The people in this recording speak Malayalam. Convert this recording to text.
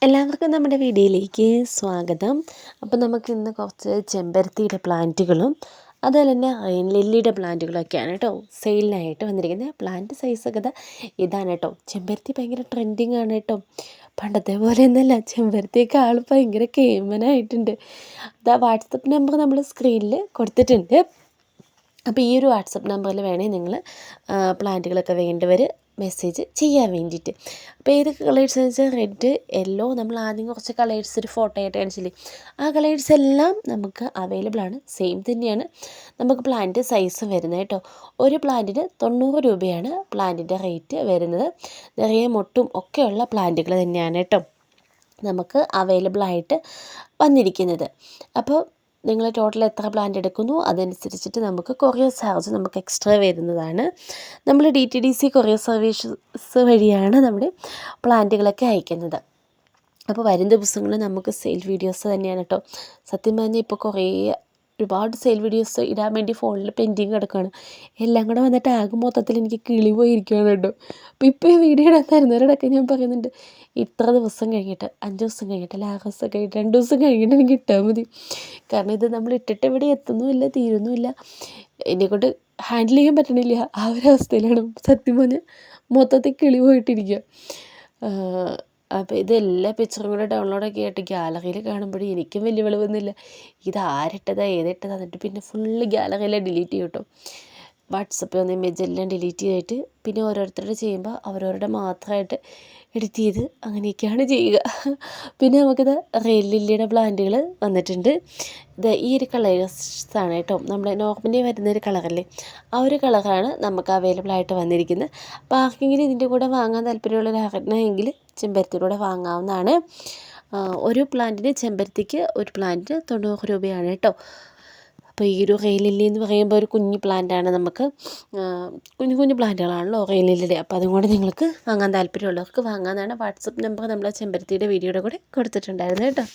എല്ലാവർക്കും നമ്മുടെ വീഡിയോയിലേക്ക് സ്വാഗതം. അപ്പോൾ നമുക്കിന്ന് കുറച്ച് ചെമ്പരത്തിയുടെ പ്ലാന്റുകളും അതുപോലെ തന്നെ റെയിൻ ലില്ലിയുടെ പ്ലാന്റുകളൊക്കെയാണ് കേട്ടോ സെയിലിനായിട്ട് വന്നിരിക്കുന്നത്. പ്ലാന്റ് സൈസൊക്കെ ഇതാണ് കേട്ടോ. ചെമ്പരത്തി ഭയങ്കര ട്രെൻഡിങ് ആണ് കേട്ടോ. പണ്ടത്തെ പോലെ ഒന്നല്ല, ചെമ്പരത്തിയൊക്കെ ആൾ ഭയങ്കര കേമനായിട്ടുണ്ട്. വാട്സപ്പ് നമ്പർ നമ്മൾ സ്ക്രീനിൽ കൊടുത്തിട്ടുണ്ട്. അപ്പോൾ ഈ ഒരു വാട്സപ്പ് നമ്പറിൽ വേണേൽ നിങ്ങൾ പ്ലാന്റുകളൊക്കെ വേണ്ടവർ മെസ്സേജ് ചെയ്യാൻ വേണ്ടിയിട്ട്. അപ്പോൾ ഏത് കളേഴ്സ് എന്ന് വെച്ചാൽ റെഡ്, യെല്ലോ, നമ്മൾ ആദ്യം കുറച്ച് കളേഴ്സ് ഒരു ഫോട്ടോ ആയിട്ട് കാണിച്ചില്ലേ, ആ കളേഴ്സ് എല്ലാം നമുക്ക് അവൈലബിൾ ആണ്. സെയിം തന്നെയാണ് നമുക്ക് പ്ലാന്റ് സൈസ് വരുന്നത് കേട്ടോ. ഒരു പ്ലാന്റിന് 90 രൂപയാണ് പ്ലാന്റിൻ്റെ റേറ്റ് വരുന്നത്. നിറയെ മൊട്ടും ഒക്കെയുള്ള പ്ലാന്റുകൾ തന്നെയാണ് കേട്ടോ നമുക്ക് അവൈലബിൾ ആയിട്ട് വന്നിരിക്കുന്നത്. അപ്പോൾ നിങ്ങൾ ടോട്ടൽ എത്ര പ്ലാന്റ് എടുക്കുന്നു അതനുസരിച്ചിട്ട് നമുക്ക് കൊറിയർ ചാർജ് നമുക്ക് എക്സ്ട്രാ വരുന്നതാണ്. നമ്മൾ DTDC കൊറിയർ സർവീസ് വഴിയാണ് നമ്മുടെ പ്ലാന്റുകളൊക്കെ അയക്കുന്നത്. അപ്പോൾ വരും ദിവസങ്ങളിൽ നമുക്ക് സെയിൽ വീഡിയോസ് തന്നെയാണ് കേട്ടോ. സത്യം പറഞ്ഞാൽ ഇപ്പോൾ ഒരുപാട് സെയിൽ വീഡിയോസ് ഇടാൻ വേണ്ടി ഫോണിൽ പെൻഡിങ് കിടക്കുകയാണ്. എല്ലാം കൂടെ വന്നിട്ട് ആകെ മൊത്തത്തിൽ എനിക്ക് കിളി പോയിരിക്കുകയാണ് കേട്ടോ. അപ്പോൾ ഈ വീഡിയോ ഇടാൻ തരുന്നവരോടൊക്കെ ഞാൻ പറയുന്നുണ്ട്, ഇത്ര ദിവസം കഴിഞ്ഞിട്ട്, 5 ദിവസം കഴിഞ്ഞിട്ട്, അല്ല 6 ദിവസം കഴിഞ്ഞിട്ട്, 2 ദിവസം കഴിഞ്ഞിട്ട് എനിക്ക് ഇട്ടാൽ മതി. കാരണം ഇത് നമ്മൾ ഇട്ടിട്ട് ഇവിടെ എത്തുന്നുമില്ല, തീരുന്നുമില്ല, എന്നെക്കൊണ്ട് ഹാൻഡിൽ ചെയ്യാൻ പറ്റണില്ല. ആ ഒരു അവസ്ഥയിലാണ് സത്യം പറഞ്ഞാൽ മൊത്തത്തിൽ കിളി പോയിട്ടിരിക്കുക. അപ്പോൾ ഇതെല്ലാ പിക്ചറും കൂടെ ഡൗൺലോഡൊക്കെ ആയിട്ട് ഗാലറിയിൽ കാണുമ്പോഴേ എനിക്കും വലിയ വെളിവൊന്നുമില്ല, ഇത് ആരിട്ടതാ ഏതിട്ടതാ. എന്നിട്ട് പിന്നെ ഫുള്ള് ഗാലറിയിലെ ഡിലീറ്റ് ചെയ്യും കേട്ടോ. വാട്സപ്പിൽ വന്ന ഇമേജ് എല്ലാം ഡിലീറ്റ് ചെയ്തിട്ട് പിന്നെ ഓരോരുത്തരുടെ ചെയ്യുമ്പോൾ അവരവരുടെ മാത്രമായിട്ട് എഡിറ്റ് ചെയ്ത് അങ്ങനെയൊക്കെയാണ് ചെയ്യുക. പിന്നെ നമുക്കിത് റെയിൻ ലില്ലിയുടെ പ്ലാന്റുകൾ വന്നിട്ടുണ്ട്. ഈ ഒരു കളേഴ്സാണ് കേട്ടോ. നമ്മുടെ നോർമലി വരുന്നൊരു കളറല്ലേ, ആ ഒരു കളറാണ് നമുക്ക് അവൈലബിൾ ആയിട്ട് വന്നിരിക്കുന്നത്. അപ്പോൾ ആർക്കെങ്കിലും ഇതിൻ്റെ കൂടെ വാങ്ങാൻ താല്പര്യമുള്ളവരാണെങ്കിൽ ചെമ്പരത്തിയുടെ വാങ്ങാവുന്നതാണ്. ഒരു പ്ലാന്റിന് ചെമ്പരത്തിക്ക് ഒരു പ്ലാന്റിന് 90 രൂപയാണ് കേട്ടോ. അപ്പോൾ ഈ ഒരു റെയിൻ ലില്ലി എന്ന് പറയുമ്പോൾ ഒരു കുഞ്ഞു പ്ലാന്റാണ്. നമുക്ക് കുഞ്ഞു കുഞ്ഞു പ്ലാന്റുകളാണല്ലോ റെയിൻ ലില്ലിയുടെ. അപ്പോൾ അതുകൊണ്ട് നിങ്ങൾക്ക് വാങ്ങാൻ താല്പര്യമുള്ളവർക്ക് വാങ്ങാമെന്നാണ്. വാട്സപ്പ് നമ്പർ നമ്മൾ ചെമ്പരത്തിയുടെ വീഡിയോയുടെ കൂടെ കൊടുത്തിട്ടുണ്ടായിരുന്നു കേട്ടോ.